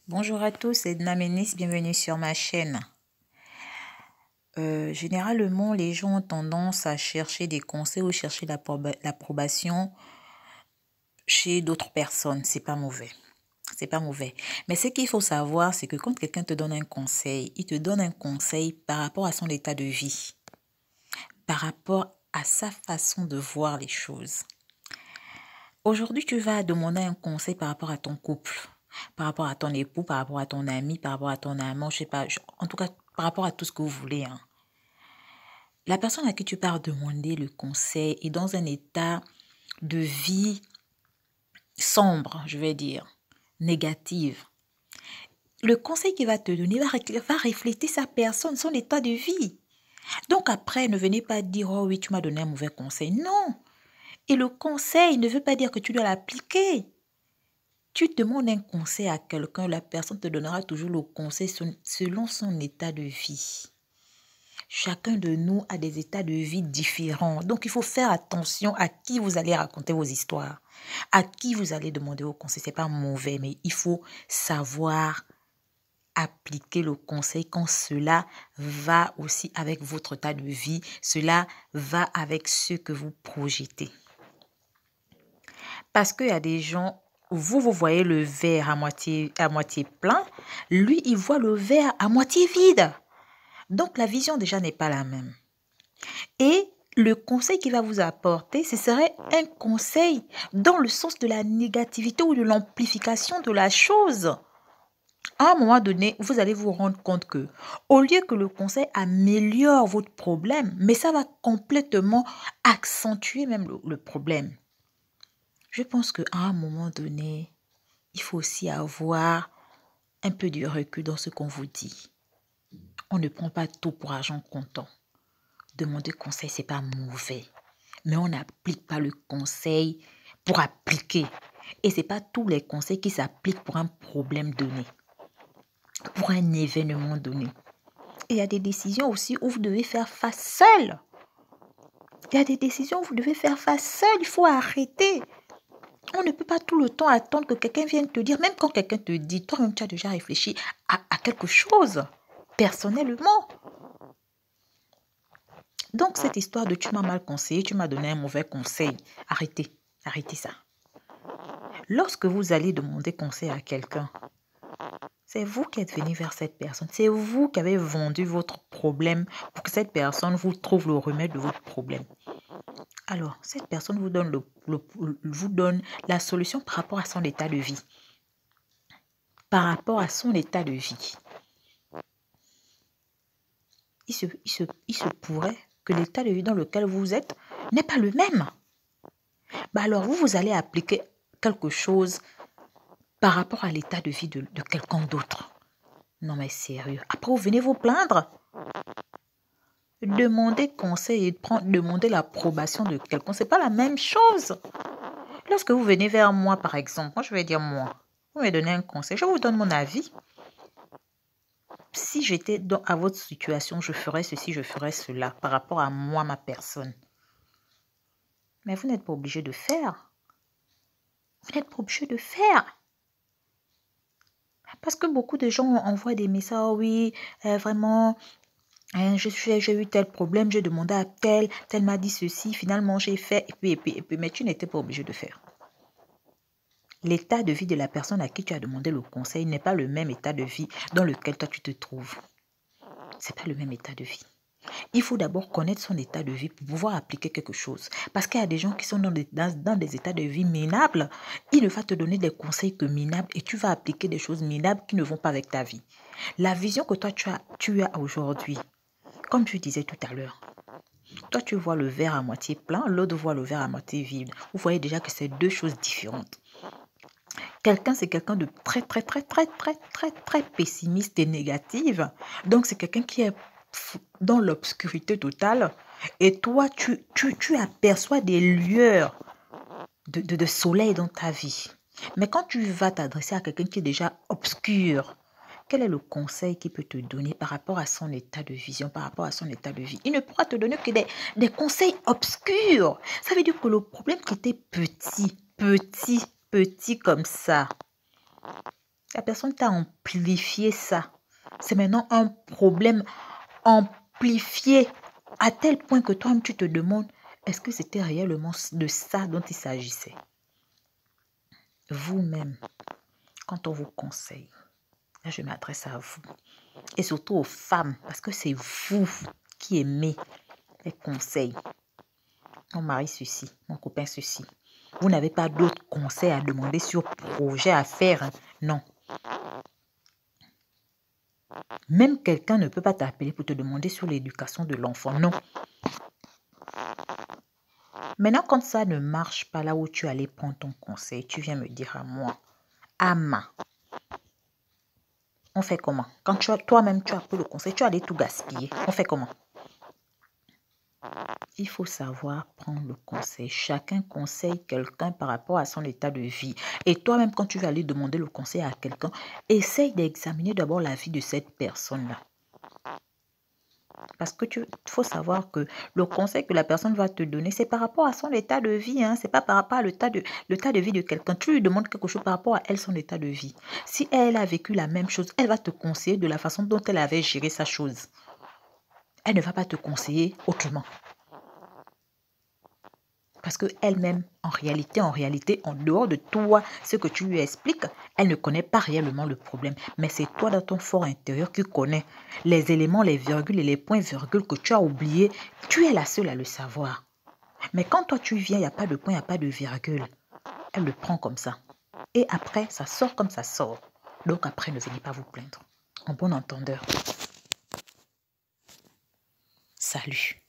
Bonjour à tous, c'est Edna Ménis, bienvenue sur ma chaîne. Généralement, les gens ont tendance à chercher des conseils ou chercher l'approbation chez d'autres personnes. C'est pas mauvais. C'est pas mauvais. Mais ce qu'il faut savoir, c'est que quand quelqu'un te donne un conseil, il te donne un conseil par rapport à son état de vie, par rapport à sa façon de voir les choses. Aujourd'hui, tu vas demander un conseil par rapport à ton couple, par rapport à ton époux, par rapport à ton ami, par rapport à ton amant, je sais pas, en tout cas, par rapport à tout ce que vous voulez, hein. La personne à qui tu pars demander le conseil est dans un état de vie sombre, je vais dire, négative. Le conseil qu'il va te donner va refléter sa personne, son état de vie. Donc après, ne venez pas dire, oh oui, tu m'as donné un mauvais conseil. Non. Et le conseil ne veut pas dire que tu dois l'appliquer. Tu demandes un conseil à quelqu'un, la personne te donnera toujours le conseil selon son état de vie. Chacun de nous a des états de vie différents. Donc, il faut faire attention à qui vous allez raconter vos histoires, à qui vous allez demander vos conseils. Ce n'est pas mauvais, mais il faut savoir appliquer le conseil quand cela va aussi avec votre état de vie, cela va avec ce que vous projetez. Parce qu'il y a des gens, vous voyez le verre à moitié plein, lui, il voit le verre à moitié vide. Donc, la vision déjà n'est pas la même. Et le conseil qu'il va vous apporter, ce serait un conseil dans le sens de la négativité ou de l'amplification de la chose. À un moment donné, vous allez vous rendre compte que, au lieu que le conseil améliore votre problème, mais ça va complètement accentuer même le problème. Je pense qu'à un moment donné, il faut aussi avoir un peu de recul dans ce qu'on vous dit. On ne prend pas tout pour argent comptant. Demander conseil, c'est pas mauvais. Mais on n'applique pas le conseil pour appliquer. Et c'est pas tous les conseils qui s'appliquent pour un problème donné, pour un événement donné. Et il y a des décisions aussi où vous devez faire face seul. Il y a des décisions où vous devez faire face seul. Il faut arrêter. On ne peut pas tout le temps attendre que quelqu'un vienne te dire, même quand quelqu'un te dit, toi-même tu as déjà réfléchi à quelque chose, personnellement. Donc, cette histoire de tu m'as mal conseillé, tu m'as donné un mauvais conseil, arrêtez ça. Lorsque vous allez demander conseil à quelqu'un, c'est vous qui êtes venu vers cette personne. C'est vous qui avez vendu votre problème pour que cette personne vous trouve le remède de votre problème. Alors, cette personne vous donne, vous donne la solution par rapport à son état de vie. Par rapport à son état de vie. Il se pourrait que l'état de vie dans lequel vous êtes n'est pas le même. Alors, vous allez appliquer quelque chose par rapport à l'état de vie de quelqu'un d'autre. Non, mais sérieux. Après, vous venez vous plaindre. Demander conseil et demander l'approbation de quelqu'un, ce n'est pas la même chose. Lorsque vous venez vers moi, par exemple, moi, je vais dire moi, vous me donnez un conseil, je vous donne mon avis. Si j'étais à votre situation, je ferais ceci, je ferais cela par rapport à moi, ma personne. Mais vous n'êtes pas obligé de faire. Vous n'êtes pas obligé de faire. Parce que beaucoup de gens envoient des messages, oh oui, vraiment, j'ai eu tel problème, j'ai demandé à tel m'a dit ceci, finalement j'ai fait, et puis, mais tu n'étais pas obligé de faire. L'état de vie de la personne à qui tu as demandé le conseil n'est pas le même état de vie dans lequel toi tu te trouves. C'est pas le même état de vie. Il faut d'abord connaître son état de vie pour pouvoir appliquer quelque chose. Parce qu'il y a des gens qui sont dans des états de vie minables. Il ne va te donner des conseils que minables et tu vas appliquer des choses minables qui ne vont pas avec ta vie. La vision que toi tu as aujourd'hui, comme tu disais tout à l'heure, toi tu vois le verre à moitié plein, l'autre voit le verre à moitié vide. Vous voyez déjà que c'est deux choses différentes. Quelqu'un, c'est quelqu'un de très pessimiste et négative. Donc, c'est quelqu'un qui est dans l'obscurité totale. Et toi, tu aperçois des lueurs de soleil dans ta vie. Mais quand tu vas t'adresser à quelqu'un qui est déjà obscur, quel est le conseil qu'il peut te donner par rapport à son état de vision, par rapport à son état de vie? Il ne pourra te donner que des conseils obscurs. Ça veut dire que le problème qui était petit comme ça, La personne t'a amplifié ça. C'est maintenant un problème amplifié à tel point que toi-même tu te demandes, est-ce que c'était réellement de ça dont il s'agissait? Vous-même, quand on vous conseille, là je m'adresse à vous, et surtout aux femmes, parce que c'est vous qui aimez les conseils. Mon mari ceci, mon copain ceci. Vous n'avez pas d'autres conseils à demander sur projet à faire, hein? Non. Même quelqu'un ne peut pas t'appeler pour te demander sur l'éducation de l'enfant. Non. Maintenant, quand ça ne marche pas là où tu allais prendre ton conseil, tu viens me dire à moi, Ama, on fait comment? Quand toi-même tu as pris le conseil, tu allais tout gaspiller. On fait comment? Il faut savoir prendre le conseil. Chacun conseille quelqu'un par rapport à son état de vie. Et toi-même, quand tu vas aller demander le conseil à quelqu'un, essaye d'examiner d'abord la vie de cette personne-là. Parce que faut savoir que le conseil que la personne va te donner, c'est par rapport à son état de vie. Hein? Ce n'est pas par rapport à l'état de vie de quelqu'un. Tu lui demandes quelque chose par rapport à elle, son état de vie. Si elle a vécu la même chose, elle va te conseiller de la façon dont elle avait géré sa chose. Elle ne va pas te conseiller autrement. Parce qu'elle-même, en réalité, en dehors de toi, ce que tu lui expliques, elle ne connaît pas réellement le problème. Mais c'est toi, dans ton fort intérieur, qui connais les éléments, les virgules et les points-virgules que tu as oubliés. Tu es la seule à le savoir. Mais quand toi, tu viens, il n'y a pas de point, il n'y a pas de virgule. Elle le prend comme ça. Et après, ça sort comme ça sort. Donc après, ne venez pas vous plaindre. En bon entendeur. Salut.